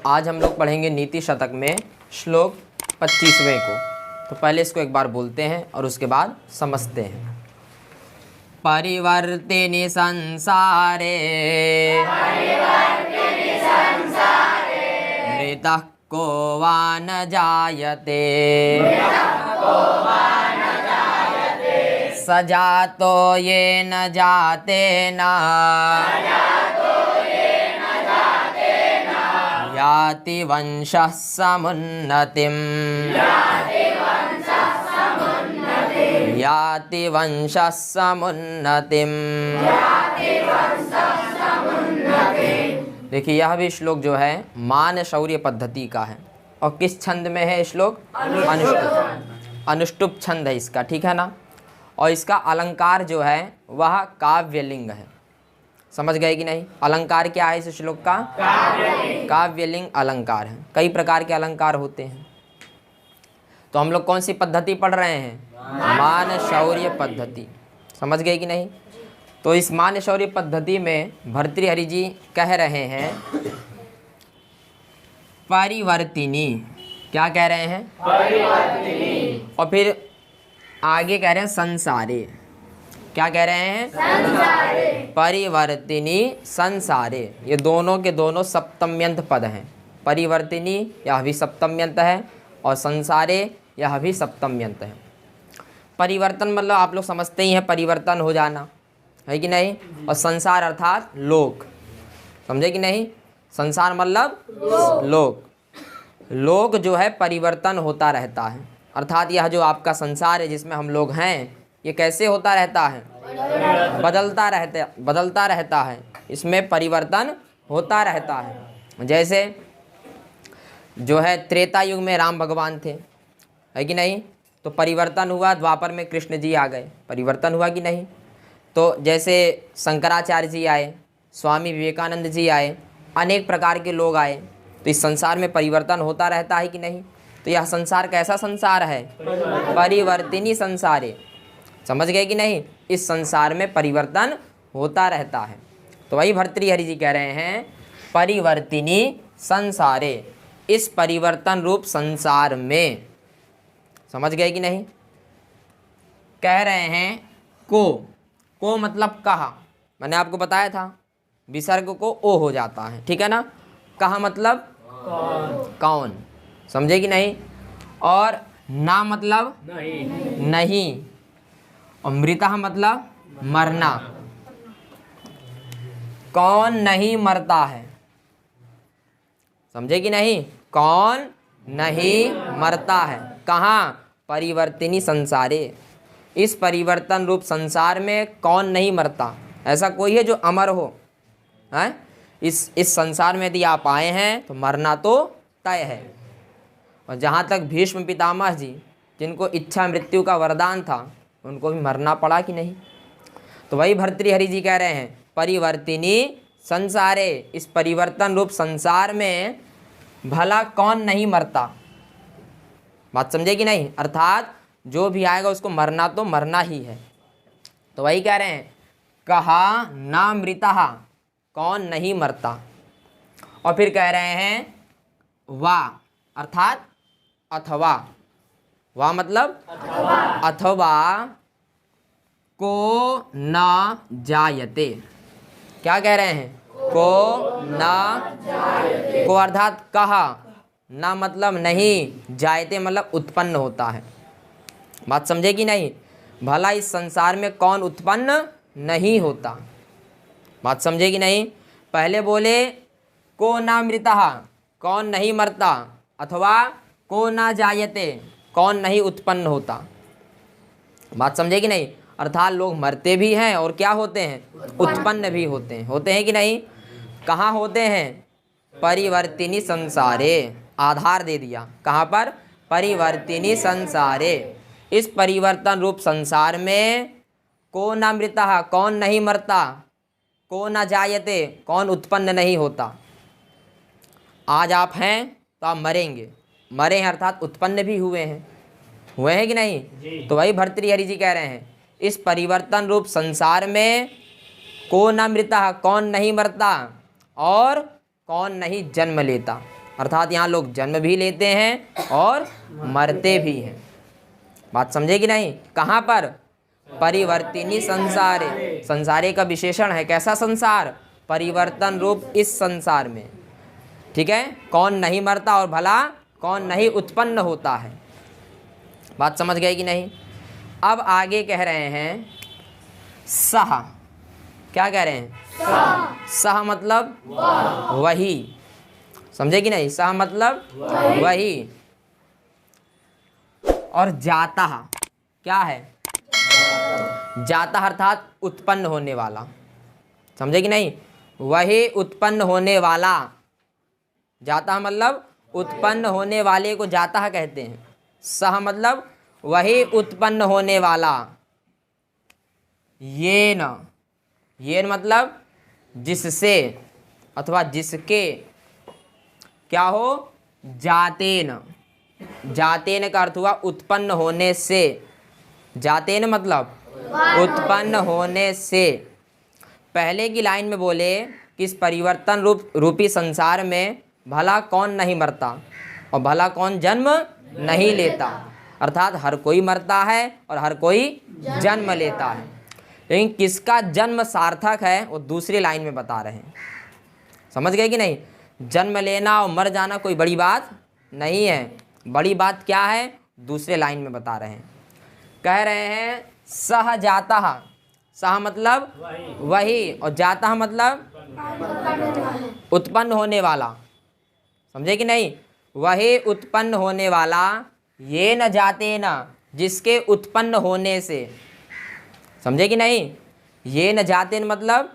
आज हम लोग पढ़ेंगे नीति शतक में श्लोक 25वें को। तो पहले इसको एक बार बोलते हैं और उसके बाद समझते हैं। परिवर्तिनि संसारे मृतः को वा न जायते स जातो येन जातेन याति वंशः समुन्नतिम् याति वंशः समुन्नतिम्। देखिए यह भी श्लोक जो है मान शौर्य पद्धति का है। और किस छंद में है श्लोक? अनुष्टुप। अनुष्टुप छंद है इसका, ठीक है ना। और इसका अलंकार जो है वह काव्यलिंग है। समझ गए कि नहीं? अलंकार क्या है इस श्लोक का? काव्यलिंग अलंकार है। कई प्रकार के अलंकार होते हैं। तो हम लोग कौन सी पद्धति पढ़ रहे हैं? मान शौर्य पद्धति। समझ गए कि नहीं? तो इस मान शौर्य पद्धति में भर्तृहरि जी कह रहे हैं परिवर्तिनी। क्या कह रहे हैं? परिवर्तिनी। और फिर आगे कह रहे हैं संसारे। क्या कह रहे हैं? संसारे। परिवर्तिनी संसारे। ये दोनों के दोनों सप्तम्यंत पद हैं। परिवर्तिनी यह भी सप्तम्यंत है और संसारे यह भी सप्तम्यंत है। परिवर्तन मतलब आप लोग समझते ही हैं, परिवर्तन हो जाना, है कि नहीं। और संसार अर्थात लोक। समझे कि नहीं? संसार मतलब लोक। लोक जो है परिवर्तन होता रहता है। अर्थात यह जो आपका संसार है जिसमें हम लोग हैं, ये कैसे होता रहता है? बदलता रहता है। इसमें परिवर्तन होता रहता है। जैसे जो है त्रेता युग में राम भगवान थे, है कि नहीं। तो परिवर्तन हुआ, द्वापर में कृष्ण जी आ गए, परिवर्तन हुआ कि नहीं। तो जैसे शंकराचार्य जी आए, स्वामी विवेकानंद जी आए, अनेक प्रकार के लोग आए। तो इस संसार में परिवर्तन होता रहता है कि नहीं। तो यह संसार कैसा संसार है? परिवर्तिनी संसारे। समझ गए कि नहीं? इस संसार में परिवर्तन होता रहता है। तो वही भर्तृहरि जी कह रहे हैं परिवर्तिनी संसारे। इस परिवर्तन रूप संसार में, समझ गए कि नहीं, कह रहे हैं को मतलब कहा। मैंने आपको बताया था विसर्ग को ओ हो जाता है, ठीक है ना। कहा मतलब कौन। समझे कि नहीं? और ना मतलब नहीं। और मृतः मतलब मरना। कौन नहीं मरता है? समझे कि नहीं? कौन नहीं मरता है। कहाँ? परिवर्तिनी संसारे। इस परिवर्तन रूप संसार में कौन नहीं मरता? ऐसा कोई है जो अमर हो? हैं? इस संसार में यदि आप आए हैं तो मरना तो तय है। और जहाँ तक भीष्म पितामह जी, जिनको इच्छा मृत्यु का वरदान था, उनको भी मरना पड़ा कि नहीं। तो वही भर्तृहरि जी कह रहे हैं परिवर्तिनी संसारे। इस परिवर्तन रूप संसार में भला कौन नहीं मरता। बात समझे कि नहीं? अर्थात जो भी आएगा उसको मरना तो मरना ही है। तो वही कह रहे हैं कहा ना मृतः, कौन नहीं मरता। और फिर कह रहे हैं वा अर्थात अथवा। वा मतलब अथवा को न जायते। क्या कह रहे हैं? को न जायते। को अर्थात कहा, ना मतलब नहीं, जायते मतलब उत्पन्न होता है। बात समझे कि नहीं? भला इस संसार में कौन उत्पन्न नहीं होता। बात समझे कि नहीं? पहले बोले को ना मृतः, कौन नहीं मरता, अथवा को ना जायते, कौन नहीं उत्पन्न होता। बात समझे कि नहीं? अर्थात लोग मरते भी हैं और क्या होते हैं? उत्पन्न भी होते हैं। होते हैं कि नहीं? कहाँ होते हैं? परिवर्तिनी संसारे। आधार दे दिया। कहाँ पर? परिवर्तिनी संसारे। इस परिवर्तन रूप संसार में को न मृतः, कौन नहीं मरता, को न जायते, कौन उत्पन्न नहीं होता। आज आप हैं तो आप मरेंगे। मरे हैं अर्थात उत्पन्न भी हुए हैं कि नहीं। तो वही भर्तृहरि जी कह रहे हैं इस परिवर्तन रूप संसार में को न मृतः, कौन नहीं मरता और कौन नहीं जन्म लेता। अर्थात यहाँ लोग जन्म भी लेते हैं और मरते भी हैं। बात समझे कि नहीं? कहाँ पर? परिवर्तिनी संसारे। संसारे का विशेषण है कैसा संसार? परिवर्तन रूप इस संसार में। ठीक है, कौन नहीं मरता और भला कौन नहीं उत्पन्न होता है। बात समझ गए कि नहीं? अब आगे कह रहे हैं सह। क्या कह रहे हैं? सह मतलब वही। समझे कि नहीं? सह मतलब वही। और जाता क्या है? जाता अर्थात उत्पन्न होने वाला। समझे कि नहीं? वही उत्पन्न होने वाला। जाता मतलब उत्पन्न होने वाले को जाता कहते हैं। सह मतलब वही उत्पन्न होने वाला। येन, येन मतलब जिससे अथवा जिसके। क्या हो? जातेन। जातेन का अर्थ हुआ उत्पन्न होने से। जातेन मतलब उत्पन्न होने से। पहले की लाइन में बोले कि इस परिवर्तन रूपी संसार में भला कौन नहीं मरता और भला कौन जन्म नहीं लेता। अर्थात हर कोई मरता है और हर कोई जन्म लेता है, लेकिन किसका जन्म सार्थक है वो दूसरी लाइन में बता रहे हैं। समझ गए कि नहीं? जन्म लेना और मर जाना कोई बड़ी बात नहीं है। बड़ी बात क्या है दूसरे लाइन में बता रहे हैं। कह रहे हैं सह जाता। सह मतलब वही और जाता मतलब उत्पन्न होने वाला। समझे कि नहीं? वही उत्पन्न होने वाला। ये न जाते न जिसके उत्पन्न होने से। समझे कि नहीं? ये न जाते न मतलब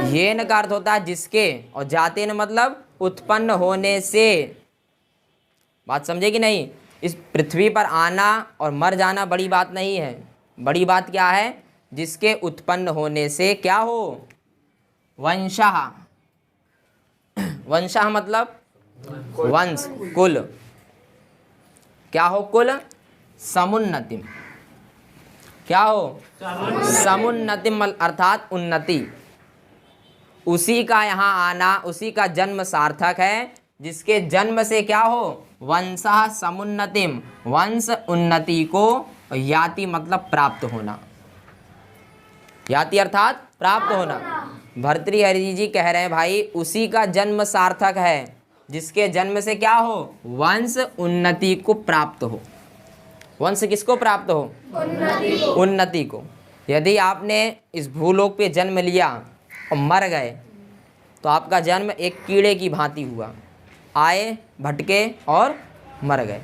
ये न का अर्थ होता है जिसके और जाते न मतलब उत्पन्न होने से। बात समझे कि नहीं? इस पृथ्वी पर आना और मर जाना बड़ी बात नहीं है। बड़ी बात क्या है? जिसके उत्पन्न होने से क्या हो? वंशः। वंशः मतलब वंश, कुल। क्या हो? कुल। समुन्नतिम। क्या हो? समुन्नतिम अर्थात उन्नति। उसी का यहाँ आना, उसी का जन्म सार्थक है जिसके जन्म से क्या हो? वंशः समुन्नतिम, वंश उन्नति को याति मतलब प्राप्त होना। याति अर्थात प्राप्त होना। भर्तृहरि जी कह रहे हैं भाई उसी का जन्म सार्थक है जिसके जन्म से क्या हो? वंश उन्नति को प्राप्त हो। वंश किसको प्राप्त हो? उन्नति को। यदि आपने इस भूलोक पे जन्म लिया और मर गए तो आपका जन्म एक कीड़े की भांति हुआ। आए, भटके और मर गए।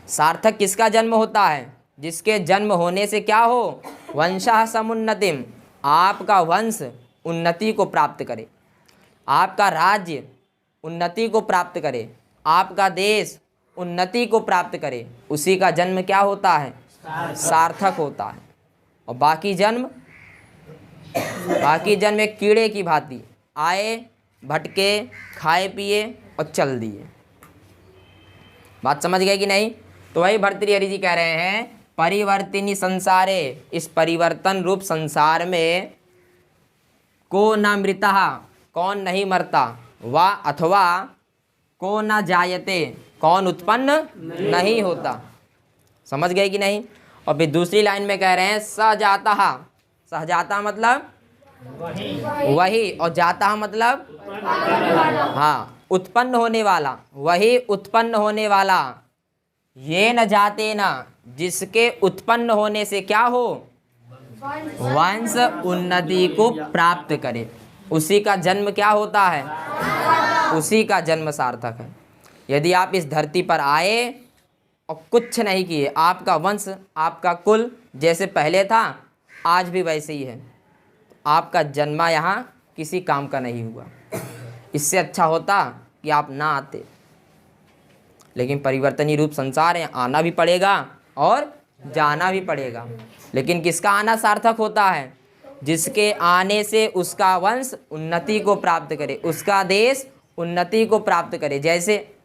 सार्थक किसका जन्म होता है? जिसके जन्म होने से क्या हो? वंशः समुन्नतिम, आपका वंश उन्नति को प्राप्त करे, आपका राज्य उन्नति को प्राप्त करे, आपका देश उन्नति को प्राप्त करे, उसी का जन्म क्या होता है? सार्थक होता है। और बाकी जन्म एक कीड़े की भांति आए, भटके, खाए पिए और चल दिए। बात समझ गए कि नहीं? तो वही भर्तृहरि जी कह रहे हैं परिवर्तिनी संसारे, इस परिवर्तन रूप संसार में को न मृतः, कौन नहीं मरता, वा अथवा को न जायते, कौन उत्पन्न नहीं होता। समझ गए कि नहीं? और फिर दूसरी लाइन में कह रहे हैं सजाता। सहजाता मतलब वही और जाता मतलब हाँ उत्पन्न होने वाला। वही उत्पन्न होने वाला। ये न जाते न जिसके उत्पन्न होने से क्या हो? वंश उन्नति को प्राप्त करे, उसी का जन्म क्या होता है? उसी का जन्म सार्थक है। यदि आप इस धरती पर आए और कुछ नहीं किए, आपका वंश, आपका कुल जैसे पहले था आज भी वैसे ही है, आपका जन्मा यहाँ किसी काम का नहीं हुआ। इससे अच्छा होता कि आप ना आते। लेकिन परिवर्तनीय रूप संसार है, आना भी पड़ेगा और जाना भी पड़ेगा। लेकिन किसका आना सार्थक होता है? जिसके आने से उसका वंश उन्नति को प्राप्त करे, उसका देश उन्नति को प्राप्त करे। जैसे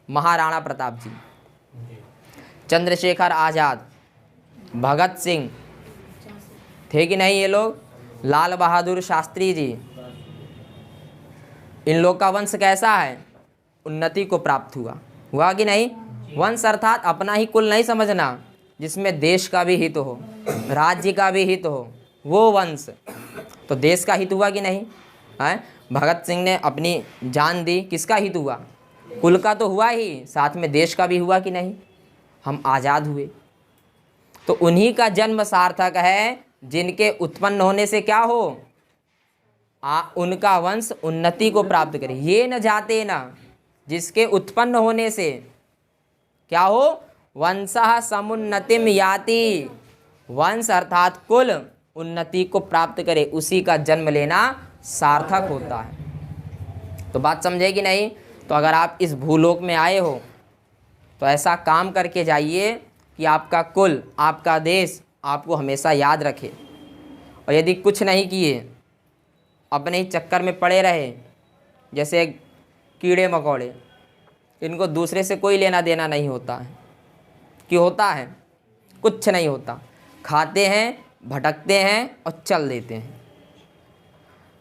महाराणा प्रताप जी, चंद्रशेखर आज़ाद, भगत सिंह थे कि नहीं ये लोग? लाल बहादुर शास्त्री जी, इन लोग का वंश कैसा है, उन्नति को प्राप्त हुआ, हुआ कि नहीं। वंश अर्थात अपना ही कुल नहीं समझना, जिसमें देश का भी हित हो, राज्य का भी हित हो, वो वंश। तो देश का हित हुआ कि नहीं है। भगत सिंह ने अपनी जान दी, किसका हित हुआ, कुल का तो हुआ ही, साथ में देश का भी हुआ कि नहीं। हम आज़ाद हुए, तो उन्हीं का जन्म सार्थक है, जिनके उत्पन्न होने से क्या हो, उनका वंश उन्नति को प्राप्त करे। ये न जाते ना, जिसके उत्पन्न होने से क्या हो, वंशः समुन्नतिम याति, वंश अर्थात कुल उन्नति को प्राप्त करे, उसी का जन्म लेना सार्थक होता है। तो बात समझे कि नहीं। तो अगर आप इस भूलोक में आए हो तो ऐसा काम करके जाइए कि आपका कुल, आपका देश आपको हमेशा याद रखे। और यदि कुछ नहीं किए, अपने ही चक्कर में पड़े रहे, जैसे कीड़े मकोड़े, इनको दूसरे से कोई लेना देना नहीं होता है, कि होता है, कुछ नहीं होता, खाते हैं, भटकते हैं और चल देते हैं।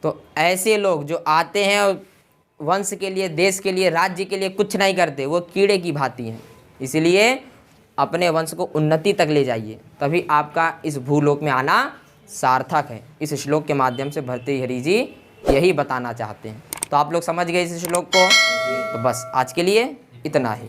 तो ऐसे लोग जो आते हैं और वंश के लिए, देश के लिए, राज्य के लिए कुछ नहीं करते, वो कीड़े की भांति हैं। इसलिए अपने वंश को उन्नति तक ले जाइए, तभी आपका इस भूलोक में आना सार्थक है। इस श्लोक के माध्यम से भर्तृहरि जी यही बताना चाहते हैं। तो आप लोग समझ गए इस श्लोक को। तो बस आज के लिए इतना ही।